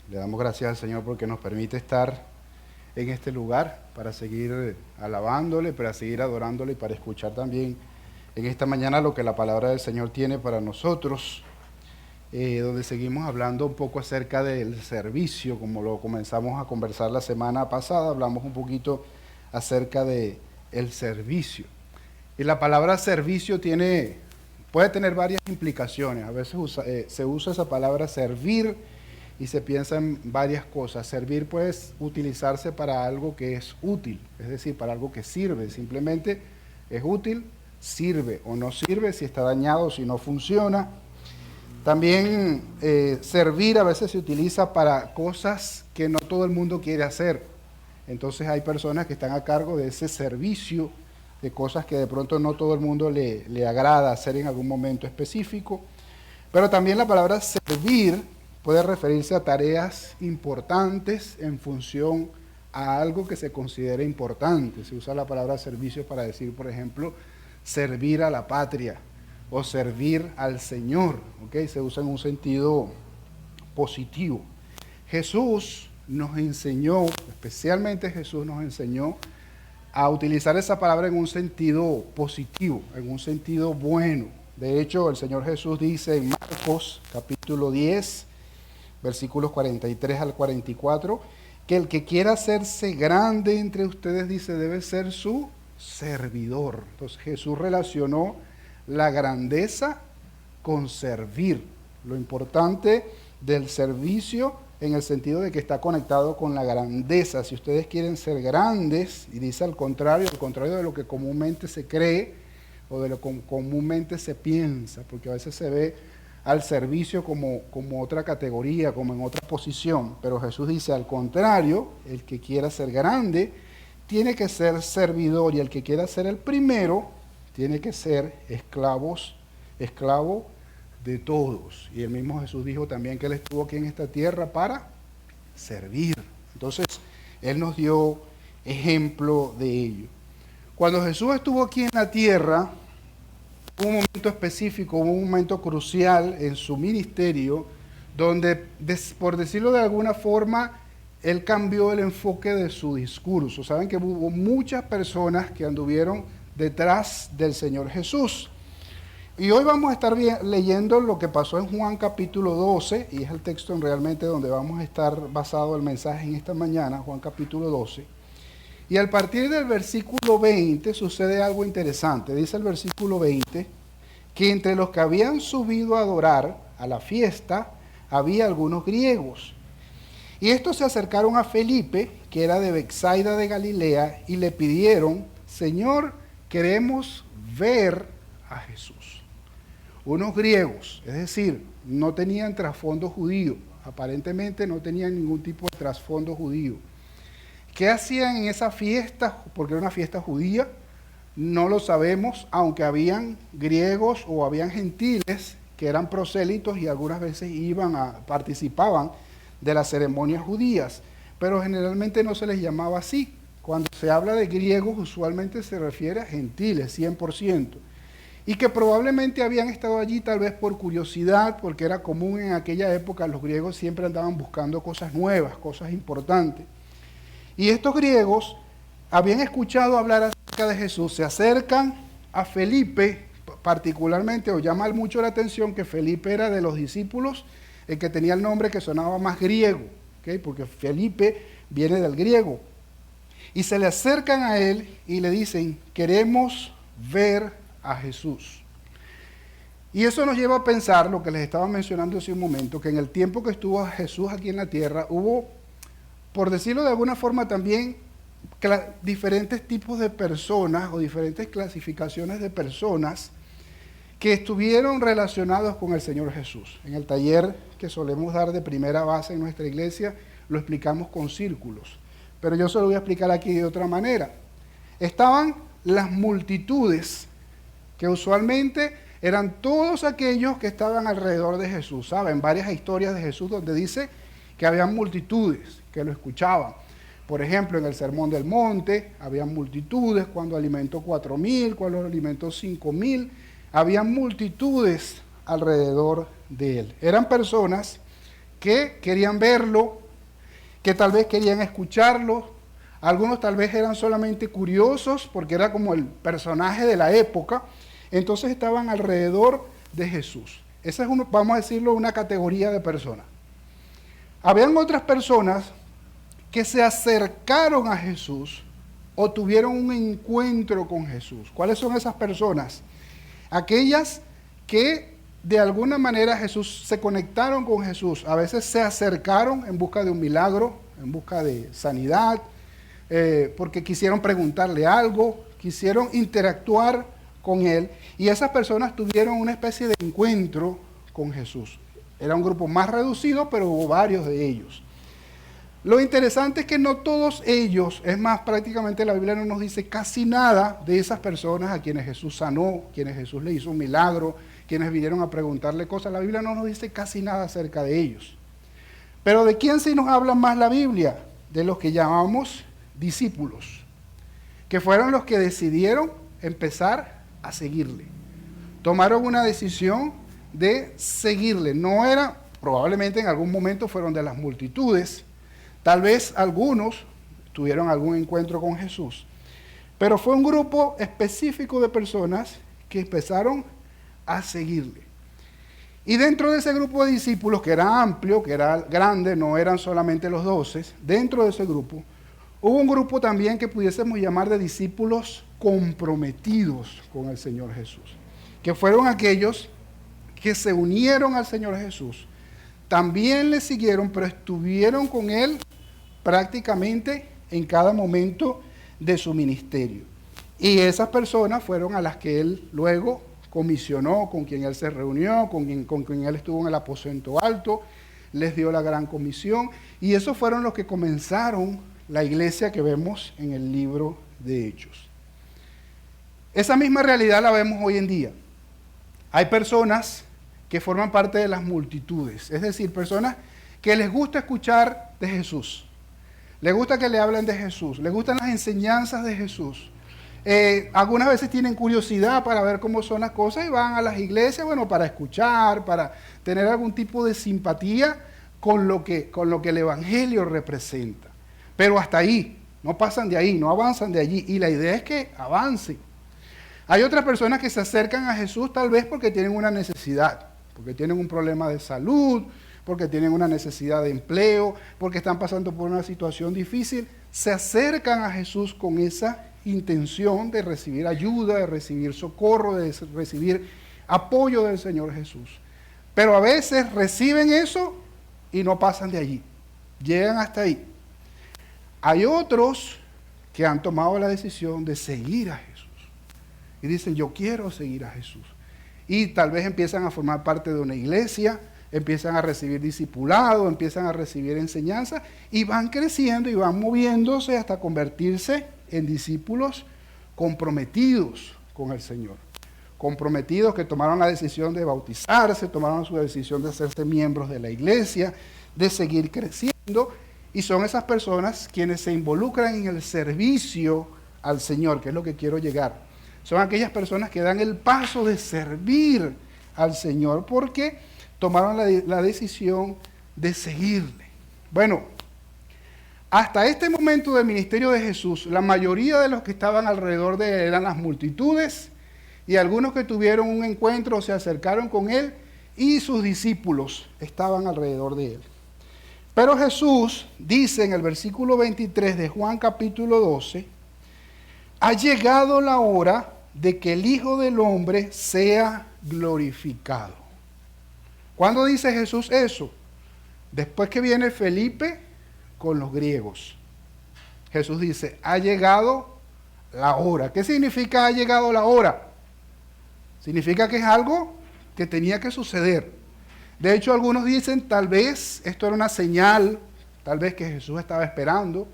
Le damos gracias al Señor porque nos permite estar en este lugar para seguir alabándole, para seguir adorándole y para escuchar también en esta mañana lo que la palabra del Señor tiene para nosotros, donde seguimos hablando un poco acerca del servicio, como lo comenzamos a conversar la semana pasada, hablamos un poquito acerca de el servicio. Y la palabra servicio puede tener varias implicaciones. A veces se usa esa palabra servir y se piensa en varias cosas. Servir puede utilizarse para algo que es útil, es decir, para algo que sirve. Simplemente es útil, sirve o no sirve, si está dañado, si no funciona. También servir a veces se utiliza para cosas que no todo el mundo quiere hacer. Entonces hay personas que están a cargo de ese servicio, de cosas que de pronto no todo el mundo le agrada hacer en algún momento específico. Pero también la palabra servir puede referirse a tareas importantes en función a algo que se considera importante. Se usa la palabra servicio para decir, por ejemplo, servir a la patria o servir al Señor, ¿ok? Se usa en un sentido positivo. Jesús nos enseñó, especialmente Jesús nos enseñó a utilizar esa palabra en un sentido positivo, en un sentido bueno. De hecho, el Señor Jesús dice en Marcos capítulo 10, versículos 43 al 44, que el que quiera hacerse grande entre ustedes, dice, debe ser su servidor. Entonces Jesús relacionó la grandeza con servir. Lo importante del servicio en el sentido de que está conectado con la grandeza. Si ustedes quieren ser grandes, y dice al contrario de lo que comúnmente se cree o de lo que comúnmente se piensa, porque a veces se ve al servicio como otra categoría, como en otra posición, pero Jesús dice al contrario, el que quiera ser grande tiene que ser servidor, y el que quiera ser el primero tiene que ser esclavo de todos. Y el mismo Jesús dijo también que Él estuvo aquí en esta tierra para servir. Entonces, Él nos dio ejemplo de ello. Cuando Jesús estuvo aquí en la tierra, hubo un momento específico, hubo un momento crucial en su ministerio, donde, por decirlo de alguna forma, Él cambió el enfoque de su discurso. Saben que hubo muchas personas que anduvieron detrás del Señor Jesús. Y hoy vamos a estar leyendo lo que pasó en Juan capítulo 12, y es el texto realmente donde vamos a estar basado el mensaje en esta mañana, Juan capítulo 12. Y al partir del versículo 20 sucede algo interesante. Dice el versículo 20 que entre los que habían subido a adorar a la fiesta había algunos griegos. Y estos se acercaron a Felipe, que era de Betsaida de Galilea, y le pidieron: Señor, queremos ver a Jesús. Unos griegos, es decir, no tenían trasfondo judío, aparentemente no tenían ningún tipo de trasfondo judío. ¿Qué hacían en esa fiesta? Porque era una fiesta judía, no lo sabemos, aunque habían griegos o habían gentiles que eran prosélitos y algunas veces participaban de las ceremonias judías, pero generalmente no se les llamaba así. Cuando se habla de griegos, usualmente se refiere a gentiles, 100%. Y que probablemente habían estado allí tal vez por curiosidad, porque era común en aquella época, los griegos siempre andaban buscando cosas nuevas, cosas importantes. Y estos griegos habían escuchado hablar acerca de Jesús, se acercan a Felipe particularmente, o llama mucho la atención que Felipe era de los discípulos el que tenía el nombre que sonaba más griego, ¿okay? Porque Felipe viene del griego. Y se le acercan a él y le dicen: queremos ver a Jesús. Y eso nos lleva a pensar lo que les estaba mencionando hace un momento, que en el tiempo que estuvo Jesús aquí en la tierra, hubo, por decirlo de alguna forma también, diferentes tipos de personas o diferentes clasificaciones de personas que estuvieron relacionados con el Señor Jesús. En el taller que solemos dar de primera base en nuestra iglesia, lo explicamos con círculos, pero yo se lo voy a explicar aquí de otra manera. Estaban las multitudes, que usualmente eran todos aquellos que estaban alrededor de Jesús. ¿Saben? Varias historias de Jesús donde dice que había multitudes que lo escuchaban. Por ejemplo, en el Sermón del Monte, había multitudes cuando alimentó 4,000, cuando alimentó 5,000, había multitudes alrededor de él. Eran personas que querían verlo, que tal vez querían escucharlo. Algunos tal vez eran solamente curiosos porque era como el personaje de la época. Entonces estaban alrededor de Jesús. Esa es, vamos a decirlo, una categoría de personas. Habían otras personas que se acercaron a Jesús o tuvieron un encuentro con Jesús. ¿Cuáles son esas personas? Aquellas que de alguna manera se conectaron con Jesús. A veces se acercaron en busca de un milagro, en busca de sanidad, porque quisieron preguntarle algo, quisieron interactuar con Él. Y esas personas tuvieron una especie de encuentro con Jesús. Era un grupo más reducido, pero hubo varios de ellos. Lo interesante es que no todos ellos, es más, prácticamente la Biblia no nos dice casi nada de esas personas a quienes Jesús sanó, quienes Jesús le hizo un milagro, quienes vinieron a preguntarle cosas. La Biblia no nos dice casi nada acerca de ellos. Pero ¿de quién sí nos habla más la Biblia? De los que llamamos discípulos, que fueron los que decidieron empezar a seguirle. Tomaron una decisión de seguirle. No era, probablemente en algún momento fueron de las multitudes. Tal vez algunos tuvieron algún encuentro con Jesús, pero fue un grupo específico de personas que empezaron a seguirle. Y dentro de ese grupo de discípulos, que era amplio, que era grande, no eran solamente los 12, dentro de ese grupo, hubo un grupo también que pudiésemos llamar de discípulos comprometidos con el Señor Jesús, que fueron aquellos que se unieron al Señor Jesús, también le siguieron, pero estuvieron con Él prácticamente en cada momento de su ministerio. Y esas personas fueron a las que Él luego comisionó, con quien Él se reunió, con quien Él estuvo en el aposento alto, les dio la gran comisión, y esos fueron los que comenzaron la iglesia que vemos en el libro de Hechos. Esa misma realidad la vemos hoy en día. Hay personas que forman parte de las multitudes, es decir, personas que les gusta escuchar de Jesús. Les gusta que le hablen de Jesús, les gustan las enseñanzas de Jesús. Algunas veces tienen curiosidad para ver cómo son las cosas y van a las iglesias, bueno, para escuchar, para tener algún tipo de simpatía con lo que el Evangelio representa. Pero hasta ahí, no pasan de ahí, no avanzan de allí. Y la idea es que avancen. Hay otras personas que se acercan a Jesús tal vez porque tienen una necesidad, porque tienen un problema de salud, porque tienen una necesidad de empleo, porque están pasando por una situación difícil, se acercan a Jesús con esa intención de recibir ayuda, de recibir socorro, de recibir apoyo del Señor Jesús. Pero a veces reciben eso y no pasan de allí, llegan hasta ahí. Hay otros que han tomado la decisión de seguir a Jesús y dicen, yo quiero seguir a Jesús. Y tal vez empiezan a formar parte de una iglesia, empiezan a recibir discipulado, empiezan a recibir enseñanza y van creciendo y van moviéndose hasta convertirse en discípulos comprometidos con el Señor. Comprometidos que tomaron la decisión de bautizarse, tomaron su decisión de hacerse miembros de la iglesia, de seguir creciendo, y son esas personas quienes se involucran en el servicio al Señor, que es lo que quiero llegar. Son aquellas personas que dan el paso de servir al Señor porque tomaron la decisión de seguirle. Bueno, hasta este momento del ministerio de Jesús, la mayoría de los que estaban alrededor de él eran las multitudes y algunos que tuvieron un encuentro o se acercaron con él y sus discípulos estaban alrededor de él. Pero Jesús dice en el versículo 23 de Juan capítulo 12, ha llegado la hora de que el Hijo del Hombre sea glorificado. ¿Cuándo dice Jesús eso? Después que viene Felipe con los griegos. Jesús dice, ha llegado la hora. ¿Qué significa ha llegado la hora? Significa que es algo que tenía que suceder. De hecho, algunos dicen, tal vez esto era una señal, tal vez que Jesús estaba esperando,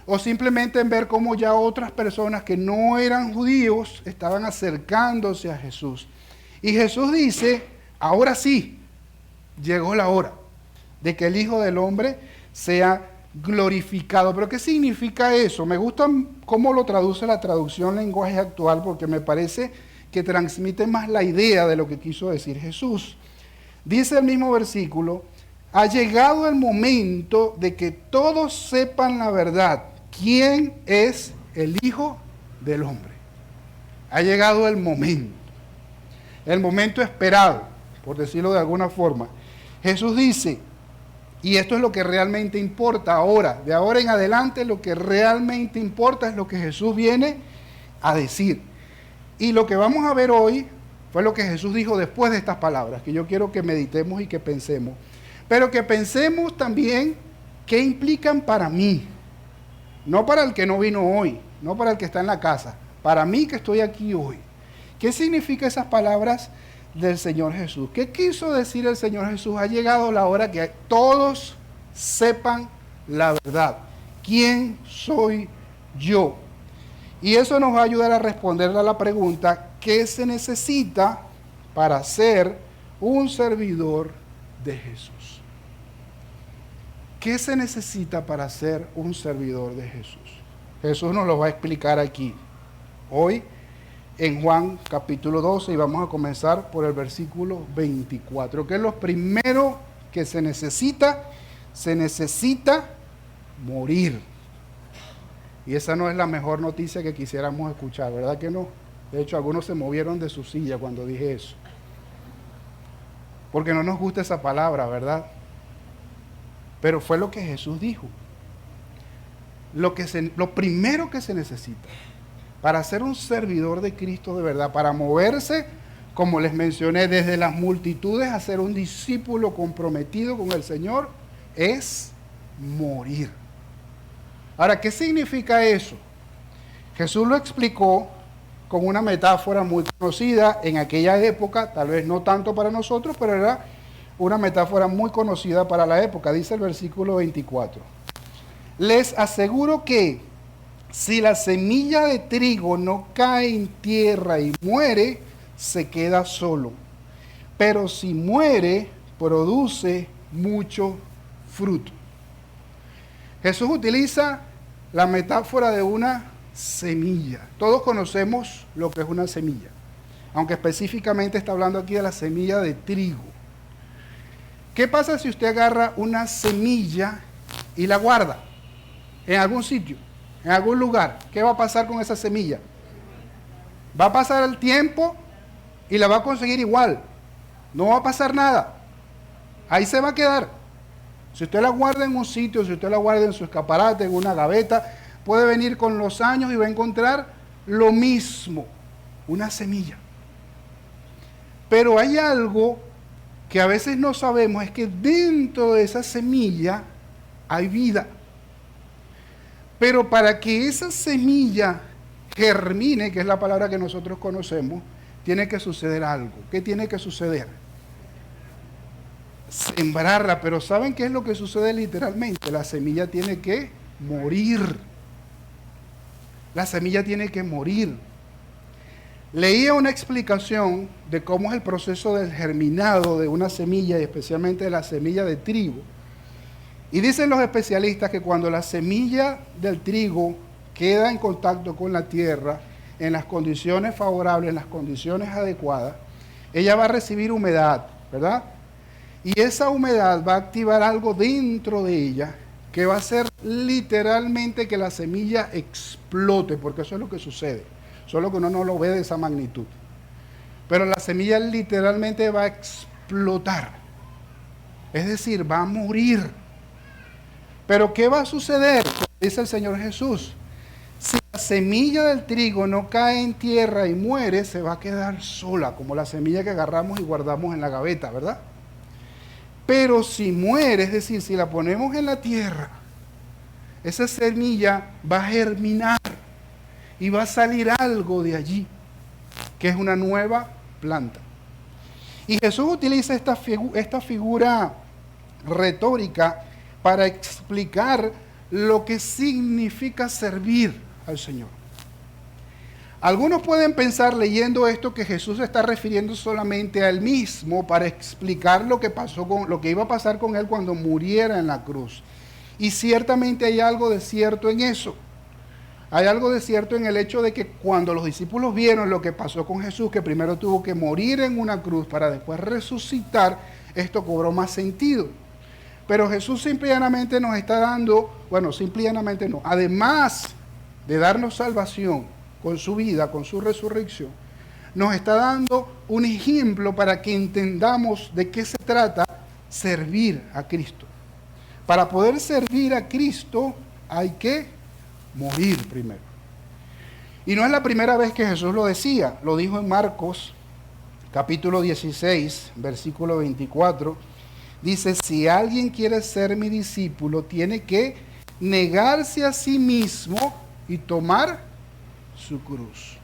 o simplemente en ver cómo ya otras personas que no eran judíos estaban acercándose a Jesús. Y Jesús dice, ahora sí, llegó la hora de que el Hijo del Hombre sea glorificado. ¿Pero qué significa eso? Me gusta cómo lo traduce la traducción lenguaje actual, porque me parece que transmite más la idea de lo que quiso decir Jesús. Dice el mismo versículo, ha llegado el momento de que todos sepan la verdad. ¿Quién es el Hijo del Hombre? Ha llegado el momento esperado, por decirlo de alguna forma. Jesús dice, y esto es lo que realmente importa ahora, de ahora en adelante lo que realmente importa es lo que Jesús viene a decir. Y lo que vamos a ver hoy fue lo que Jesús dijo después de estas palabras, que yo quiero que meditemos y que pensemos. Pero que pensemos también qué implican para mí, no para el que no vino hoy, no para el que está en la casa, para mí que estoy aquí hoy. ¿Qué significan esas palabras del Señor Jesús? ¿Qué quiso decir el Señor Jesús? Ha llegado la hora que todos sepan la verdad. ¿Quién soy yo? Y eso nos va a ayudar a responderle a la pregunta, ¿qué se necesita para ser un servidor de Jesús? ¿Qué se necesita para ser un servidor de Jesús? Jesús nos lo va a explicar aquí, hoy, en Juan capítulo 12, y vamos a comenzar por el versículo 24, que es lo primero que se necesita morir. Y esa no es la mejor noticia que quisiéramos escuchar, ¿verdad que no? De hecho, algunos se movieron de su silla cuando dije eso. Porque no nos gusta esa palabra, ¿verdad? Pero fue lo que Jesús dijo. Lo primero que se necesita para ser un servidor de Cristo de verdad, para moverse, como les mencioné, desde las multitudes a ser un discípulo comprometido con el Señor, es morir. Ahora, ¿qué significa eso? Jesús lo explicó con una metáfora muy conocida en aquella época, tal vez no tanto para nosotros, pero era una metáfora muy conocida para la época. Dice el versículo 24. Les aseguro que si la semilla de trigo no cae en tierra y muere, se queda solo. Pero si muere, produce mucho fruto. Jesús utiliza la metáfora de una semilla. Todos conocemos lo que es una semilla, aunque específicamente está hablando aquí de la semilla de trigo. ¿Qué pasa si usted agarra una semilla y la guarda en algún sitio, en algún lugar? ¿Qué va a pasar con esa semilla? Va a pasar el tiempo y la va a conseguir igual. No va a pasar nada. Ahí se va a quedar. Si usted la guarda en un sitio, si usted la guarda en su escaparate, en una gaveta, puede venir con los años y va a encontrar lo mismo, una semilla. Pero hay algo que a veces no sabemos, es que dentro de esa semilla hay vida. Pero para que esa semilla germine, que es la palabra que nosotros conocemos, tiene que suceder algo. ¿Qué tiene que suceder? Sembrarla, pero ¿saben qué es lo que sucede literalmente? La semilla tiene que morir. La semilla tiene que morir. Leía una explicación de cómo es el proceso del germinado de una semilla, y especialmente de la semilla de trigo. Y dicen los especialistas que cuando la semilla del trigo queda en contacto con la tierra, en las condiciones favorables, en las condiciones adecuadas, ella va a recibir humedad, ¿verdad? Y esa humedad va a activar algo dentro de ella que va a hacer literalmente que la semilla explote, porque eso es lo que sucede, solo que uno no lo ve de esa magnitud. Pero la semilla literalmente va a explotar, es decir, va a morir. Pero ¿qué va a suceder? Como dice el Señor Jesús, si la semilla del trigo no cae en tierra y muere, se va a quedar sola, como la semilla que agarramos y guardamos en la gaveta, ¿verdad? Pero si muere, es decir, si la ponemos en la tierra, esa semilla va a germinar y va a salir algo de allí, que es una nueva planta. Y Jesús utiliza esta figura retórica para explicar lo que significa servir al Señor. Algunos pueden pensar leyendo esto que Jesús se está refiriendo solamente a él mismo para explicar lo que iba a pasar con él cuando muriera en la cruz. Y ciertamente hay algo de cierto en eso. Hay algo de cierto en el hecho de que cuando los discípulos vieron lo que pasó con Jesús, que primero tuvo que morir en una cruz para después resucitar, esto cobró más sentido. Pero Jesús simple y llanamente nos está dando, bueno, simple y llanamente no, además de darnos salvación con su vida, con su resurrección, nos está dando un ejemplo para que entendamos de qué se trata servir a Cristo. Para poder servir a Cristo hay que morir primero. Y no es la primera vez que Jesús lo decía, lo dijo en Marcos capítulo 16, versículo 24. Dice, si alguien quiere ser mi discípulo, tiene que negarse a sí mismo y tomar su cruz.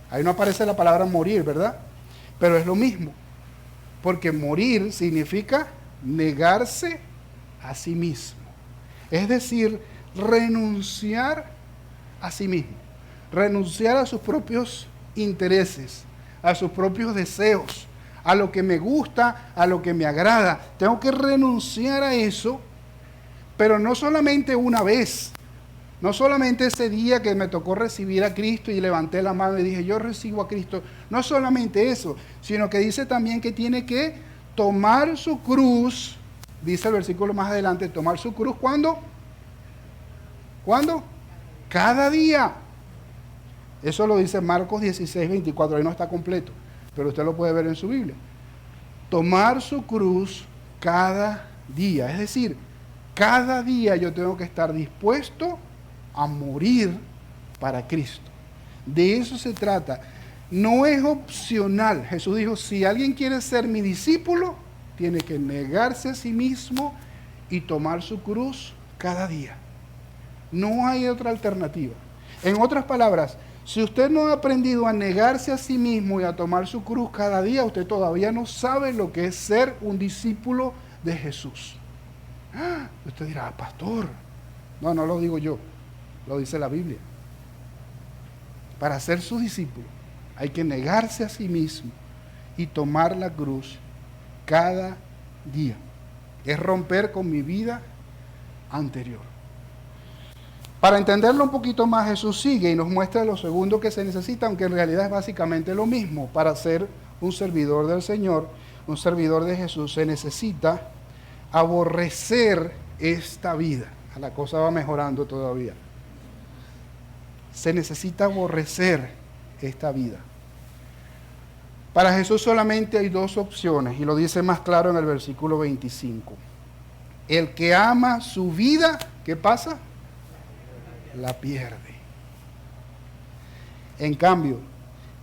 Ahí no aparece la palabra morir, ¿verdad? Pero es lo mismo, porque morir significa negarse a sí mismo. Es decir, renunciar a sí mismo, renunciar a sus propios intereses, a sus propios deseos, a lo que me gusta, a lo que me agrada. Tengo que renunciar a eso, pero no solamente una vez, no solamente ese día que me tocó recibir a Cristo y levanté la mano y dije, yo recibo a Cristo. No solamente eso, sino que dice también que tiene que tomar su cruz, dice el versículo más adelante, tomar su cruz, ¿cuándo? ¿Cuándo? Cada día. Eso lo dice Marcos 16, 24, ahí no está completo, pero usted lo puede ver en su Biblia. Tomar su cruz cada día, es decir, cada día yo tengo que estar dispuesto a morir para Cristo. De eso se trata. No es opcional. Jesús dijo, si alguien quiere ser mi discípulo, tiene que negarse a sí mismo y tomar su cruz cada día. No hay otra alternativa. En otras palabras, si usted no ha aprendido a negarse a sí mismo y a tomar su cruz cada día, usted todavía no sabe lo que es ser un discípulo de Jesús. Usted dirá, pastor, no lo digo yo, lo dice la Biblia. Para ser su discípulo hay que negarse a sí mismo y tomar la cruz cada día. Es romper con mi vida anterior. Para entenderlo un poquito más, Jesús sigue y nos muestra lo segundo que se necesita, aunque en realidad es básicamente lo mismo. Para ser un servidor del Señor, un servidor de Jesús, se necesita aborrecer esta vida. La cosa va mejorando todavía. Se necesita aborrecer esta vida. Para Jesús solamente hay dos opciones, y lo dice más claro en el versículo 25. El que ama su vida, ¿qué pasa? La pierde. En cambio,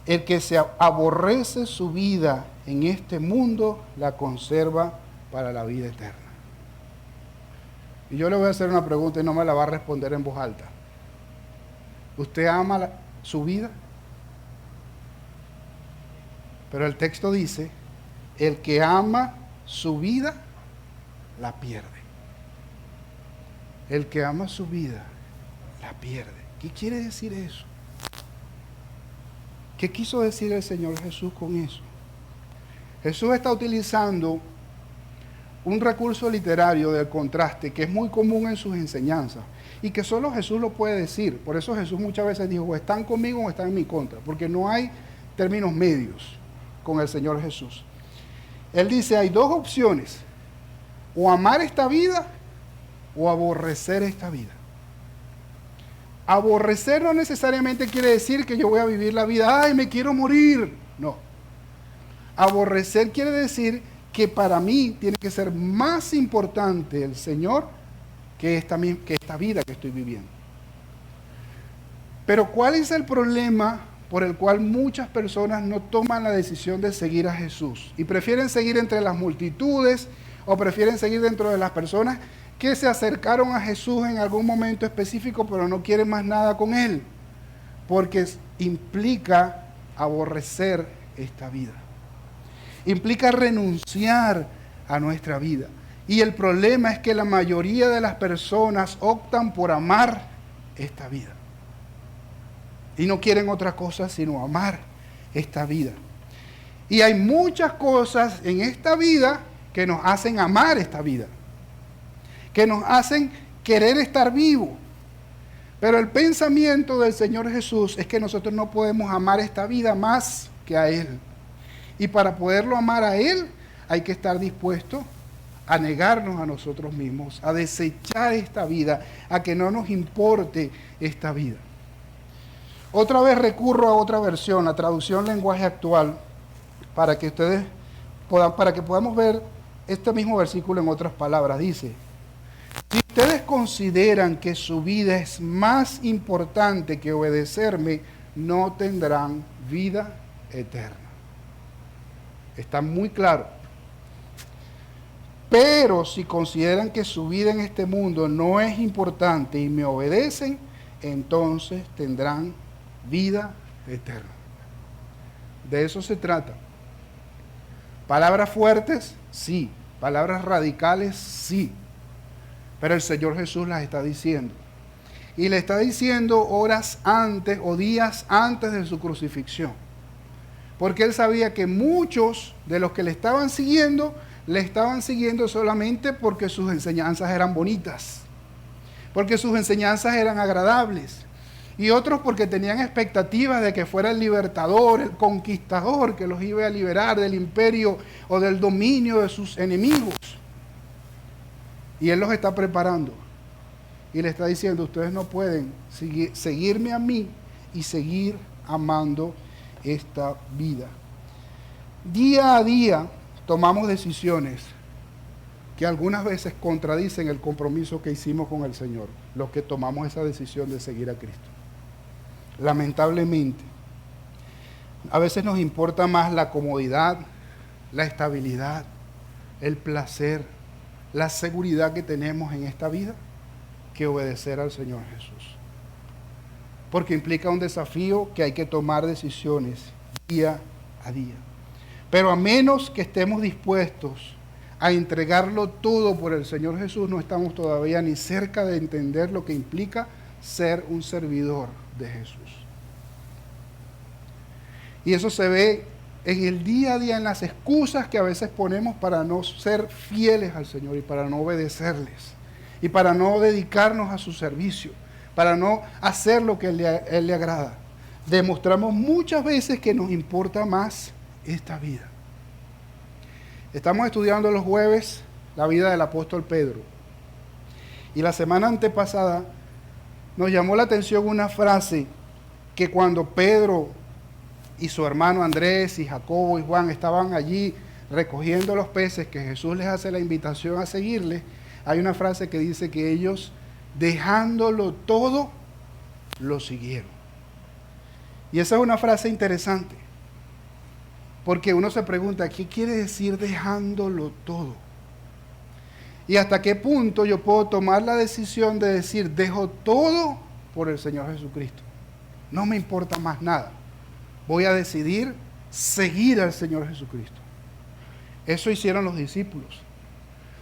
el que se aborrece su vida en este mundo, la conserva para la vida eterna. Y yo le voy a hacer una pregunta y no me la va a responder en voz alta. ¿Usted ama su vida? Pero el texto dice, el que ama su vida, la pierde. El que ama su vida, la pierde. ¿Qué quiere decir eso? ¿Qué quiso decir el Señor Jesús con eso? Jesús está utilizando un recurso literario del contraste que es muy común en sus enseñanzas y que solo Jesús lo puede decir. Por eso Jesús muchas veces dijo, o están conmigo o están en mi contra, porque no hay términos medios con el Señor Jesús. Él dice, hay dos opciones, o amar esta vida o aborrecer esta vida. Aborrecer no necesariamente quiere decir que yo voy a vivir la vida, ¡ay, me quiero morir! No. Aborrecer quiere decir que para mí tiene que ser más importante el Señor que esta vida que estoy viviendo. Pero ¿cuál es el problema por el cual muchas personas no toman la decisión de seguir a Jesús? Y prefieren seguir entre las multitudes o prefieren seguir dentro de las personas que se acercaron a Jesús en algún momento específico, pero no quieren más nada con Él, porque implica aborrecer esta vida. Implica renunciar a nuestra vida. Y el problema es que la mayoría de las personas optan por amar esta vida. Y no quieren otra cosa sino amar esta vida. Y hay muchas cosas en esta vida que nos hacen amar esta vida, que nos hacen querer estar vivos. Pero el pensamiento del Señor Jesús es que nosotros no podemos amar esta vida más que a Él. Y para poderlo amar a Él, hay que estar dispuesto a negarnos a nosotros mismos, a desechar esta vida, a que no nos importe esta vida. Otra vez recurro a otra versión, la traducción lenguaje actual, para que podamos ver este mismo versículo en otras palabras. Dice: si ustedes consideran que su vida es más importante que obedecerme, no tendrán vida eterna. Está muy claro. Pero si consideran que su vida en este mundo no es importante y me obedecen, entonces tendrán vida eterna. De eso se trata. Palabras fuertes, sí. Palabras radicales, sí. Pero el Señor Jesús las está diciendo. Y le está diciendo horas antes o días antes de su crucifixión. Porque Él sabía que muchos de los que le estaban siguiendo solamente porque sus enseñanzas eran bonitas. Porque sus enseñanzas eran agradables. Y otros porque tenían expectativas de que fuera el libertador, el conquistador, que los iba a liberar del imperio o del dominio de sus enemigos. Y Él los está preparando. Y le está diciendo: ustedes no pueden seguirme a mí y seguir amando esta vida. Día a día tomamos decisiones que algunas veces contradicen el compromiso que hicimos con el Señor, los que tomamos esa decisión de seguir a Cristo. Lamentablemente, a veces nos importa más la comodidad, la estabilidad, el placer, la seguridad que tenemos en esta vida, que obedecer al Señor Jesús. Porque implica un desafío que hay que tomar decisiones día a día. Pero a menos que estemos dispuestos a entregarlo todo por el Señor Jesús, no estamos todavía ni cerca de entender lo que implica ser un servidor de Jesús. Y eso se ve en el día a día, en las excusas que a veces ponemos para no ser fieles al Señor y para no obedecerles, y para no dedicarnos a su servicio, para no hacer lo que Él le agrada. Demostramos muchas veces que nos importa más esta vida. Estamos estudiando los jueves la vida del apóstol Pedro. Y la semana antepasada nos llamó la atención una frase que cuando Pedro y su hermano Andrés y Jacobo y Juan estaban allí recogiendo los peces, que Jesús les hace la invitación a seguirle, hay una frase que dice que ellos, dejándolo todo, lo siguieron. Y esa es una frase interesante, porque uno se pregunta, ¿qué quiere decir dejándolo todo? ¿Y hasta qué punto yo puedo tomar la decisión de decir, dejo todo por el Señor Jesucristo? No me importa más nada. Voy a decidir seguir al Señor Jesucristo. Eso hicieron los discípulos.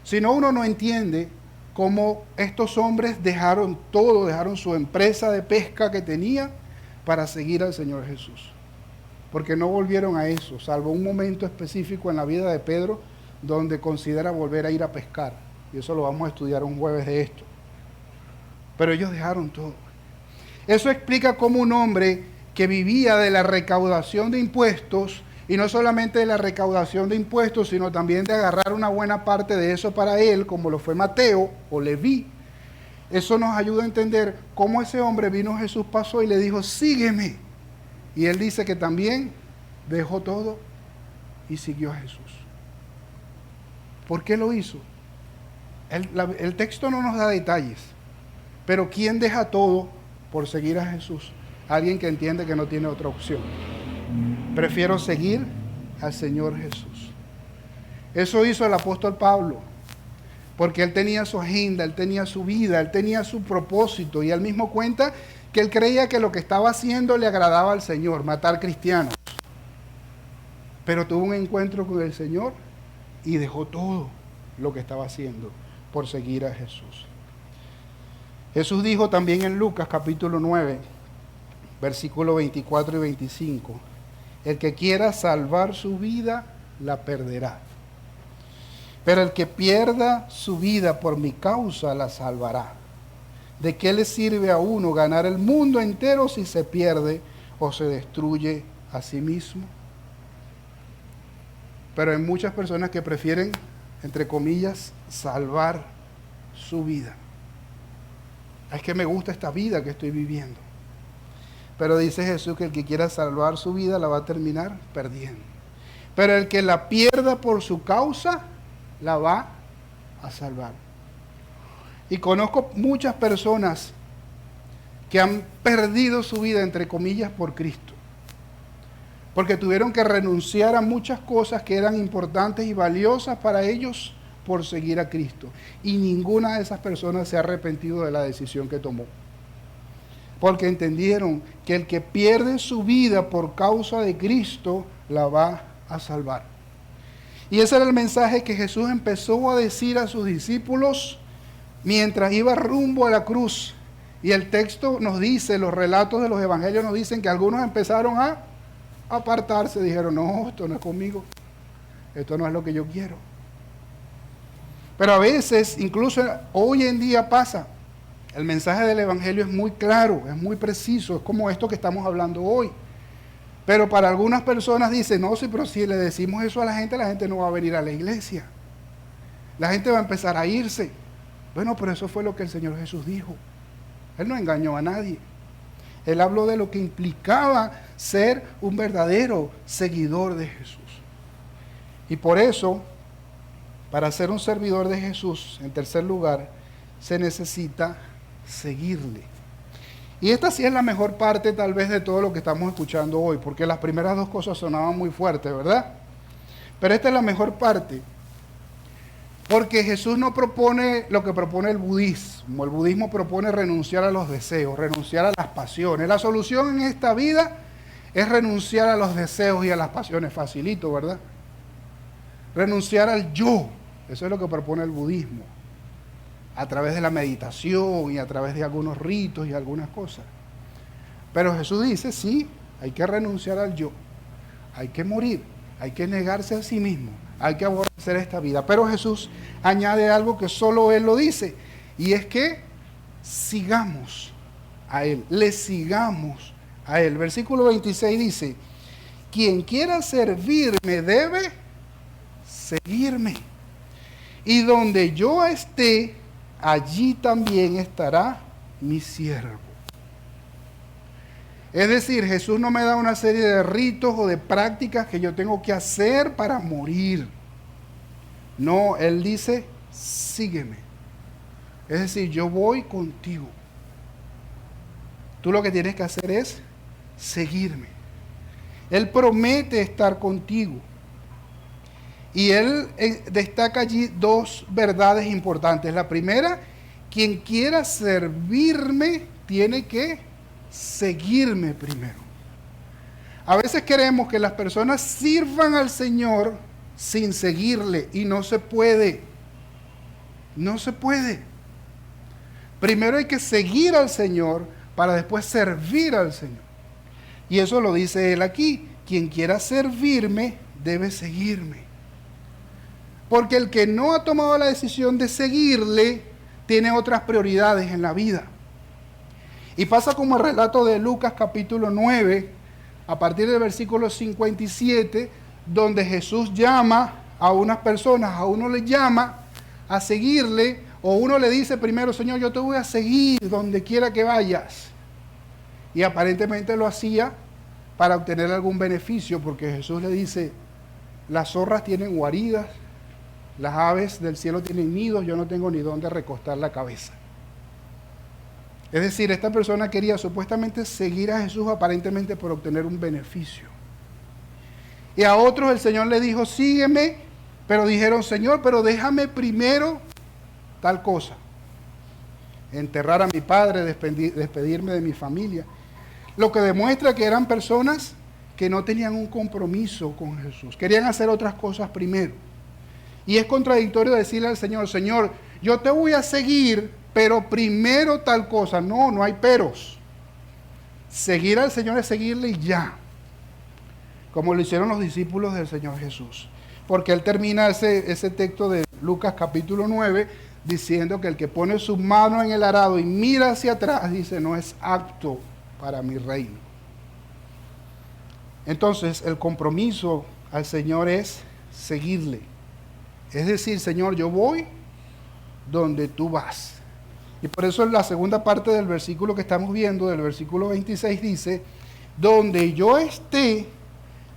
Si no, uno no entiende cómo estos hombres dejaron todo, dejaron su empresa de pesca que tenían para seguir al Señor Jesús. Porque no volvieron a eso, salvo un momento específico en la vida de Pedro, donde considera volver a ir a pescar. Y eso lo vamos a estudiar un jueves de esto. Pero ellos dejaron todo. Eso explica cómo un hombre que vivía de la recaudación de impuestos, y no solamente de la recaudación de impuestos, sino también de agarrar una buena parte de eso para él, como lo fue Mateo o Leví. Eso nos ayuda a entender cómo ese hombre vino, Jesús pasó y le dijo, sígueme. Y él dice que también dejó todo y siguió a Jesús. ¿Por qué lo hizo? El texto no nos da detalles, pero ¿quién deja todo por seguir a Jesús? Alguien que entiende que no tiene otra opción. Prefiero seguir al Señor Jesús. Eso hizo el apóstol Pablo, porque él tenía su agenda, él tenía su vida, él tenía su propósito, y él mismo cuenta que él creía que lo que estaba haciendo le agradaba al Señor, matar cristianos. Pero tuvo un encuentro con el Señor y dejó todo lo que estaba haciendo por seguir a Jesús. Jesús dijo también en Lucas capítulo 9, versículos 24 y 25, el que quiera salvar su vida, la perderá. Pero el que pierda su vida por mi causa, la salvará. ¿De qué le sirve a uno ganar el mundo entero si se pierde o se destruye a sí mismo? Pero hay muchas personas que prefieren entre comillas, salvar su vida. Es que me gusta esta vida que estoy viviendo. Pero dice Jesús que el que quiera salvar su vida la va a terminar perdiendo. Pero el que la pierda por su causa, la va a salvar. Y conozco muchas personas que han perdido su vida, entre comillas, por Cristo. Porque tuvieron que renunciar a muchas cosas que eran importantes y valiosas para ellos por seguir a Cristo. Y ninguna de esas personas se ha arrepentido de la decisión que tomó. Porque entendieron que el que pierde su vida por causa de Cristo, la va a salvar. Y ese era el mensaje que Jesús empezó a decir a sus discípulos mientras iba rumbo a la cruz. Y el texto nos dice, los relatos de los evangelios nos dicen que algunos empezaron a apartarse, dijeron, no, esto no es conmigo, esto no es lo que yo quiero. Pero a veces, incluso hoy en día pasa, el mensaje del evangelio es muy claro, es muy preciso, es como esto que estamos hablando hoy. Pero para algunas personas dicen, no, sí, pero si le decimos eso a la gente no va a venir a la iglesia. La gente va a empezar a irse. Bueno, pero eso fue lo que el Señor Jesús dijo. Él no engañó a nadie. Él habló de lo que implicaba ser un verdadero seguidor de Jesús. Y por eso, para ser un servidor de Jesús, en tercer lugar, se necesita seguirle. Y esta sí es la mejor parte tal vez de todo lo que estamos escuchando hoy, porque las primeras dos cosas sonaban muy fuertes, ¿verdad? Pero esta es la mejor parte, porque Jesús no propone lo que propone el budismo. El budismo propone renunciar a los deseos, renunciar a las pasiones. La solución en esta vida es renunciar a los deseos y a las pasiones. Facilito, ¿verdad? Renunciar al yo. Eso es lo que propone el budismo. A través de la meditación y a través de algunos ritos y algunas cosas. Pero Jesús dice, sí, hay que renunciar al yo. Hay que morir, hay que negarse a sí mismo. Hay que aborrecer esta vida. Pero Jesús añade algo que solo Él lo dice. Y es que sigamos a Él. Le sigamos a Él. Versículo 26 dice, quien quiera servirme debe seguirme. Y donde yo esté, allí también estará mi siervo. Es decir, Jesús no me da una serie de ritos o de prácticas que yo tengo que hacer para morir. No, Él dice, sígueme. Es decir, yo voy contigo. Tú lo que tienes que hacer es seguirme. Él promete estar contigo. Y Él destaca allí dos verdades importantes. La primera, quien quiera servirme tiene que seguirme primero. A veces queremos que las personas sirvan al Señor sin seguirle y no se puede. No se puede. Primero hay que seguir al Señor para después servir al Señor. Y eso lo dice Él aquí. Quien quiera servirme debe seguirme. Porque el que no ha tomado la decisión de seguirle tiene otras prioridades en la vida. Y pasa como el relato de Lucas capítulo 9, a partir del versículo 57, donde Jesús llama a unas personas, a uno le llama a seguirle, o uno le dice primero, Señor, yo te voy a seguir donde quiera que vayas. Y aparentemente lo hacía para obtener algún beneficio, porque Jesús le dice, las zorras tienen guaridas, las aves del cielo tienen nidos, yo no tengo ni dónde recostar la cabeza. Es decir, esta persona quería supuestamente seguir a Jesús aparentemente por obtener un beneficio. Y a otros el Señor le dijo, sígueme, pero dijeron, Señor, pero déjame primero tal cosa. Enterrar a mi padre, despedirme de mi familia. Lo que demuestra que eran personas que no tenían un compromiso con Jesús. Querían hacer otras cosas primero. Y es contradictorio decirle al Señor, Señor, yo te voy a seguir, pero primero tal cosa. No, no hay peros. Seguir al Señor es seguirle y ya. Como lo hicieron los discípulos del Señor Jesús. Porque Él termina ese texto de Lucas capítulo 9 diciendo que el que pone su mano en el arado y mira hacia atrás, dice, no es apto para mi reino. Entonces, el compromiso al Señor es seguirle. Es decir, Señor, yo voy donde tú vas. Y por eso en la segunda parte del versículo que estamos viendo, del versículo 26, dice, donde yo esté,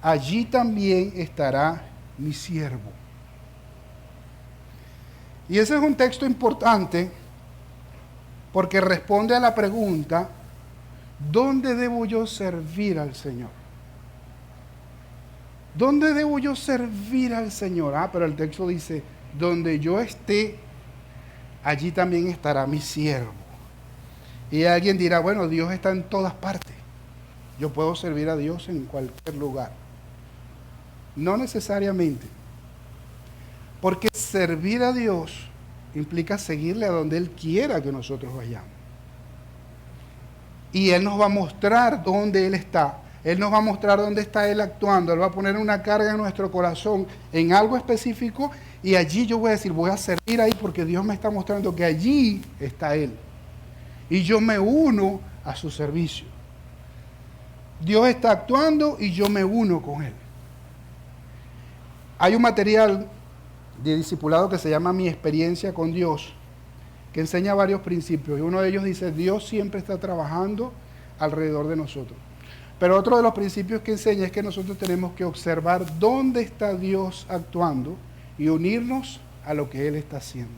allí también estará mi siervo. Y ese es un texto importante porque responde a la pregunta, ¿dónde debo yo servir al Señor? ¿Dónde debo yo servir al Señor? Pero el texto dice, donde yo esté, allí también estará mi siervo. Y alguien dirá, bueno, Dios está en todas partes. Yo puedo servir a Dios en cualquier lugar. No necesariamente. Porque servir a Dios implica seguirle a donde Él quiera que nosotros vayamos. Y Él nos va a mostrar dónde Él está. Él nos va a mostrar dónde está Él actuando. Él va a poner una carga en nuestro corazón en algo específico y allí yo voy a decir, voy a servir ahí porque Dios me está mostrando que allí está Él. Y yo me uno a su servicio. Dios está actuando y yo me uno con Él. Hay un material de discipulado que se llama Mi experiencia con Dios, que enseña varios principios. Y uno de ellos dice, Dios siempre está trabajando alrededor de nosotros. Pero otro de los principios que enseña es que nosotros tenemos que observar dónde está Dios actuando y unirnos a lo que Él está haciendo.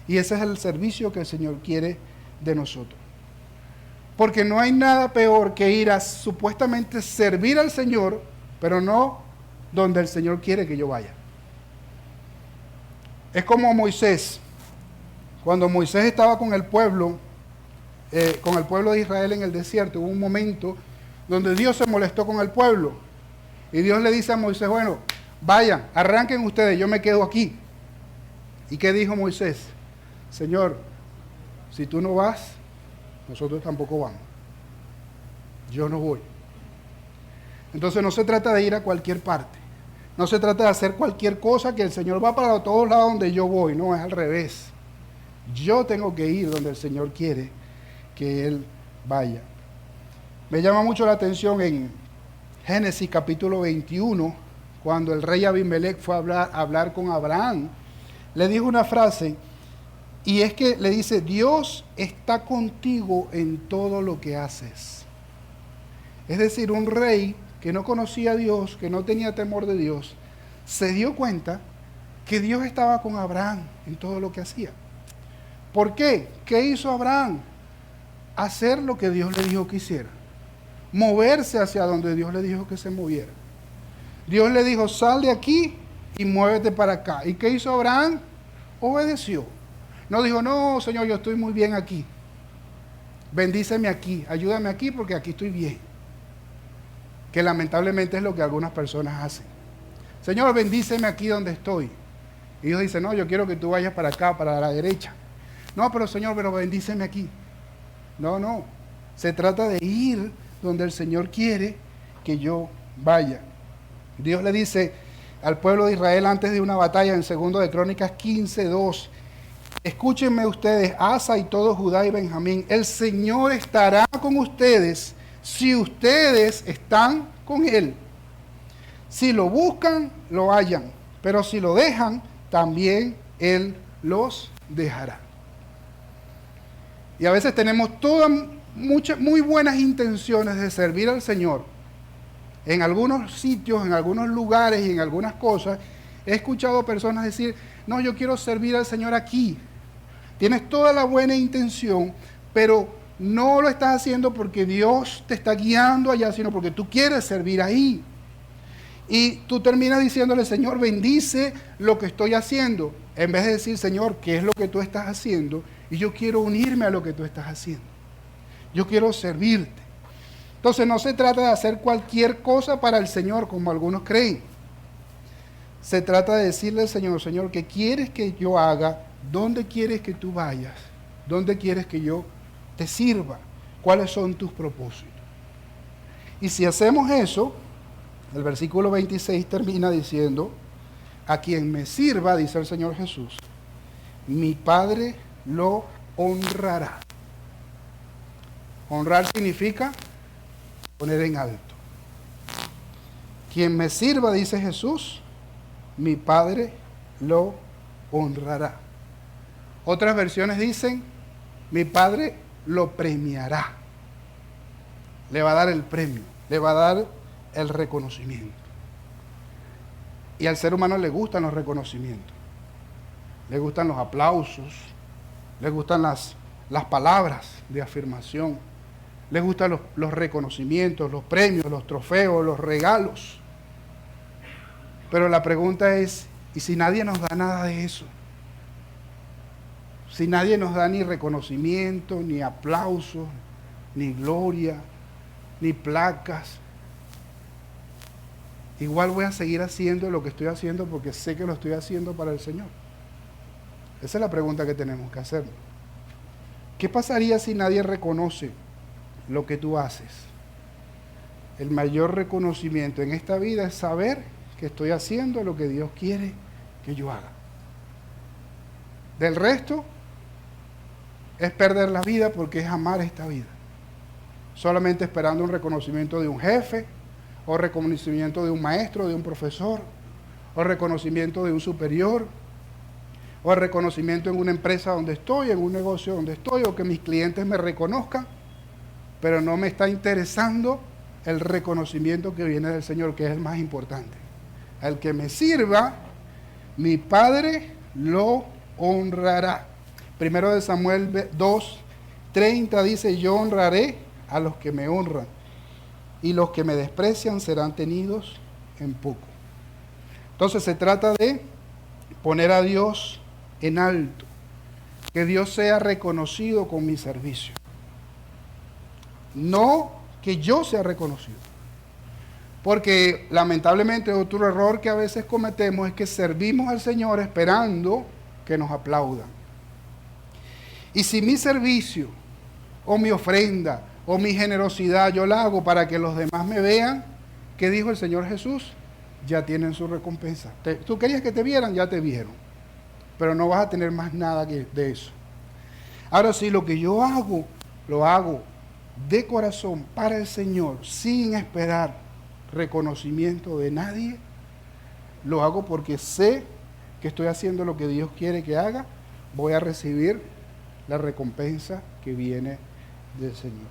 Y ese es el servicio que el Señor quiere de nosotros. Porque no hay nada peor que ir a supuestamente servir al Señor, pero no donde el Señor quiere que yo vaya. Es como Moisés. Cuando Moisés estaba con el pueblo de Israel en el desierto, hubo un momento donde Dios se molestó con el pueblo. Y Dios le dice a Moisés, bueno, vayan, arranquen ustedes, yo me quedo aquí. ¿Y qué dijo Moisés? Señor, si tú no vas, nosotros tampoco vamos. Yo no voy. Entonces no se trata de ir a cualquier parte. No se trata de hacer cualquier cosa que el Señor va para todos lados donde yo voy. No, es al revés. Yo tengo que ir donde el Señor quiere que Él vaya. Me llama mucho la atención en Génesis capítulo 21, cuando el rey Abimelech fue a hablar con Abraham, le dijo una frase, y es que le dice, Dios está contigo en todo lo que haces. Es decir, un rey que no conocía a Dios, que no tenía temor de Dios, se dio cuenta que Dios estaba con Abraham en todo lo que hacía. ¿Por qué? ¿Qué hizo Abraham? Hacer lo que Dios le dijo que hiciera. Moverse hacia donde Dios le dijo que se moviera. Dios le dijo, sal de aquí y muévete para acá. ¿Y qué hizo Abraham? Obedeció. No dijo, no, Señor, yo estoy muy bien aquí. Bendíceme aquí, ayúdame aquí porque aquí estoy bien. Que lamentablemente es lo que algunas personas hacen. Señor, bendíceme aquí donde estoy. Y Dios dice, no, yo quiero que tú vayas para acá, para la derecha. No, pero Señor, pero bendíceme aquí. No. Se trata de ir donde el Señor quiere que yo vaya. Dios le dice al pueblo de Israel antes de una batalla en 2 de Crónicas 15:2, escúchenme ustedes, Asa y todo Judá y Benjamín, el Señor estará con ustedes si ustedes están con Él. Si lo buscan, lo hallan, pero si lo dejan, también Él los dejará. Y a veces tenemos muchas, muy buenas intenciones de servir al Señor. En algunos sitios, en algunos lugares y en algunas cosas, he escuchado personas decir, no, yo quiero servir al Señor aquí. Tienes toda la buena intención, pero no lo estás haciendo porque Dios te está guiando allá, sino porque tú quieres servir ahí. Y tú terminas diciéndole, Señor, bendice lo que estoy haciendo. En vez de decir, Señor, ¿qué es lo que tú estás haciendo? Y yo quiero unirme a lo que tú estás haciendo. Yo quiero servirte. Entonces no se trata de hacer cualquier cosa para el Señor, como algunos creen. Se trata de decirle al Señor, Señor, ¿qué quieres que yo haga? ¿Dónde quieres que tú vayas? ¿Dónde quieres que yo te sirva? ¿Cuáles son tus propósitos? Y si hacemos eso, el versículo 26 termina diciendo, a quien me sirva, dice el Señor Jesús, mi Padre lo honrará. Honrar significa poner en alto. Quien me sirva, dice Jesús, mi Padre lo honrará. Otras versiones dicen, mi Padre lo premiará. Le va a dar el premio, le va a dar el reconocimiento. Y al ser humano le gustan los reconocimientos, le gustan los aplausos, le gustan las palabras de afirmación, le gustan los reconocimientos, los premios, los trofeos, los regalos. Pero la pregunta es, ¿y si nadie nos da nada de eso? Si nadie nos da ni reconocimiento, ni aplausos, ni gloria, ni placas, igual voy a seguir haciendo lo que estoy haciendo porque sé que lo estoy haciendo para el Señor. Esa es la pregunta que tenemos que hacer. ¿Qué pasaría si nadie reconoce lo que tú haces? El mayor reconocimiento en esta vida es saber que estoy haciendo lo que Dios quiere que yo haga. Del resto es perder la vida porque es amar esta vida. Solamente esperando un reconocimiento de un jefe, o reconocimiento de un maestro, de un profesor, o reconocimiento de un superior, o reconocimiento en una empresa donde estoy, en un negocio donde estoy, o que mis clientes me reconozcan, pero no me está interesando el reconocimiento que viene del Señor, que es el más importante. Al que me sirva, mi Padre lo honrará. Primero de Samuel 2:30 dice, yo honraré a los que me honran, y los que me desprecian serán tenidos en poco. Entonces se trata de poner a Dios en alto, que Dios sea reconocido con mi servicio. No que yo sea reconocido. Porque lamentablemente otro error que a veces cometemos es que servimos al Señor esperando que nos aplaudan. Y si mi servicio o mi ofrenda o mi generosidad yo la hago para que los demás me vean, ¿qué dijo el Señor Jesús? Ya tienen su recompensa. Tú querías que te vieran, ya te vieron. Pero no vas a tener más nada de eso. Ahora sí, lo que yo hago, lo hago de corazón para el Señor, sin esperar reconocimiento de nadie. Lo hago porque sé que estoy haciendo lo que Dios quiere que haga. Voy a recibir la recompensa que viene del Señor.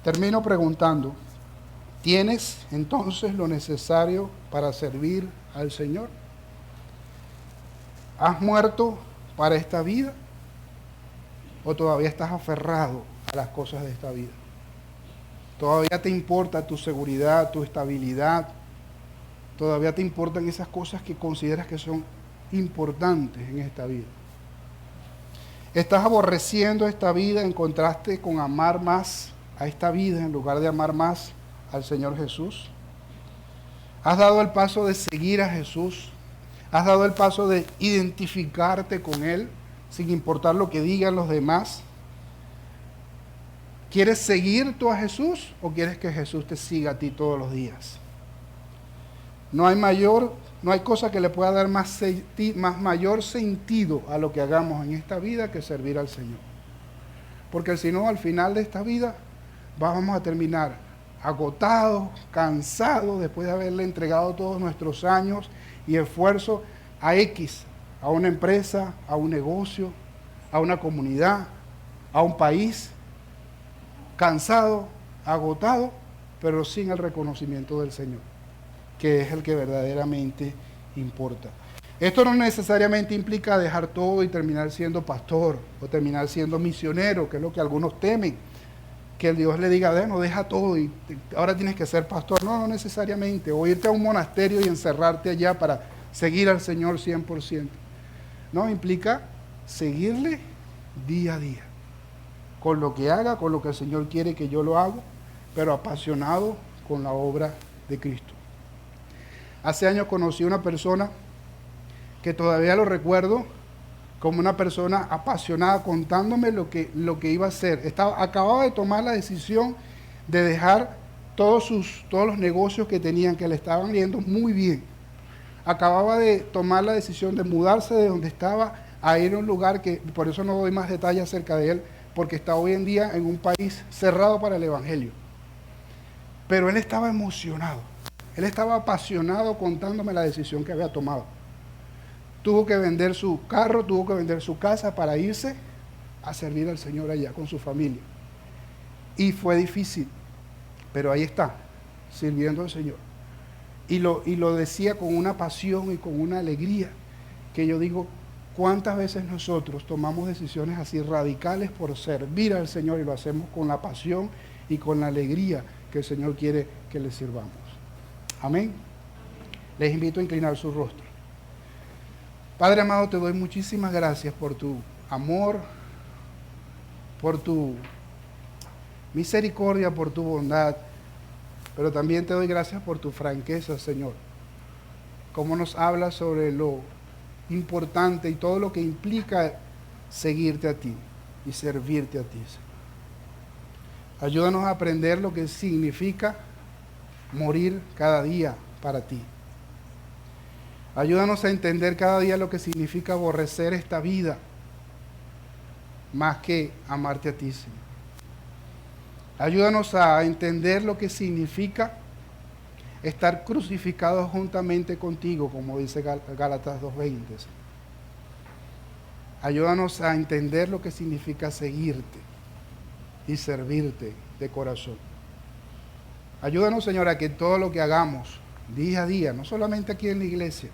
Termino preguntando, ¿tienes entonces lo necesario para servir al Señor? ¿Has muerto para esta vida? ¿O todavía estás aferrado a las cosas de esta vida? ¿Todavía te importa tu seguridad, tu estabilidad? ¿Todavía te importan esas cosas que consideras que son importantes en esta vida? ¿Estás aborreciendo esta vida en contraste con amar más a esta vida en lugar de amar más al Señor Jesús? ¿Has dado el paso de seguir a Jesús? ¿Has dado el paso de identificarte con Él sin importar lo que digan los demás? ¿Quieres seguir tú a Jesús o quieres que Jesús te siga a ti todos los días? No hay cosa que le pueda dar más mayor sentido a lo que hagamos en esta vida que servir al Señor. Porque si no, al final de esta vida vamos a terminar agotados, cansados, después de haberle entregado todos nuestros años y esfuerzo a una empresa, a un negocio, a una comunidad, a un país, cansado, agotado, pero sin el reconocimiento del Señor, que es el que verdaderamente importa. Esto no necesariamente implica dejar todo y terminar siendo pastor o terminar siendo misionero, que es lo que algunos temen, que Dios le diga, bueno, deja todo y ahora tienes que ser pastor. No necesariamente, o irte a un monasterio y encerrarte allá para seguir al Señor 100%. No, implica seguirle día a día, con lo que haga, con lo que el Señor quiere que yo lo haga, pero apasionado con la obra de Cristo. Hace años conocí a una persona que todavía lo recuerdo como una persona apasionada contándome lo que iba a hacer. Acababa de tomar la decisión de dejar todos los negocios que tenían, que le estaban yendo muy bien. Acababa de tomar la decisión de mudarse de donde estaba a ir a un lugar que, por eso no doy más detalles acerca de él, porque está hoy en día en un país cerrado para el Evangelio. Pero él estaba emocionado. Él estaba apasionado contándome la decisión que había tomado. tuvo que vender su carro, tuvo que vender su casa para irse a servir al Señor allá con su familia. Y fue difícil, pero ahí está, sirviendo al Señor. Y lo decía con una pasión y con una alegría, que yo digo, ¿cuántas veces nosotros tomamos decisiones así radicales por servir al Señor y lo hacemos con la pasión y con la alegría que el Señor quiere que le sirvamos? Amén. Les invito a inclinar su rostro. Padre amado, te doy muchísimas gracias por tu amor, por tu misericordia, por tu bondad, pero también te doy gracias por tu franqueza, Señor. Cómo nos hablas sobre lo importante y todo lo que implica seguirte a ti y servirte a ti, Señor. Ayúdanos a aprender lo que significa morir cada día para ti. Ayúdanos a entender cada día lo que significa aborrecer esta vida más que amarte a ti, Señor. Ayúdanos a entender lo que significa estar crucificados juntamente contigo, como dice Gálatas 2:20. Ayúdanos a entender lo que significa seguirte y servirte de corazón. Ayúdanos, Señor, a que todo lo que hagamos día a día, no solamente aquí en la iglesia,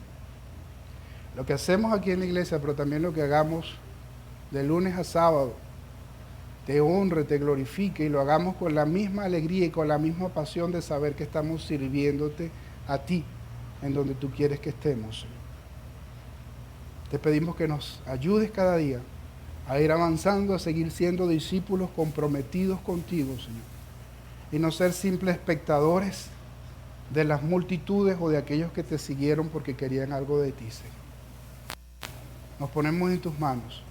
lo que hacemos aquí en la iglesia, pero también lo que hagamos de lunes a sábado, te honre, te glorifique y lo hagamos con la misma alegría y con la misma pasión de saber que estamos sirviéndote a ti en donde tú quieres que estemos, Señor. Te pedimos que nos ayudes cada día a ir avanzando, a seguir siendo discípulos comprometidos contigo, Señor, y no ser simples espectadores de las multitudes o de aquellos que te siguieron porque querían algo de ti, Señor. Nos ponemos en tus manos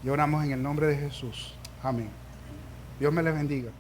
y oramos en el nombre de Jesús. Amén. Dios me les bendiga.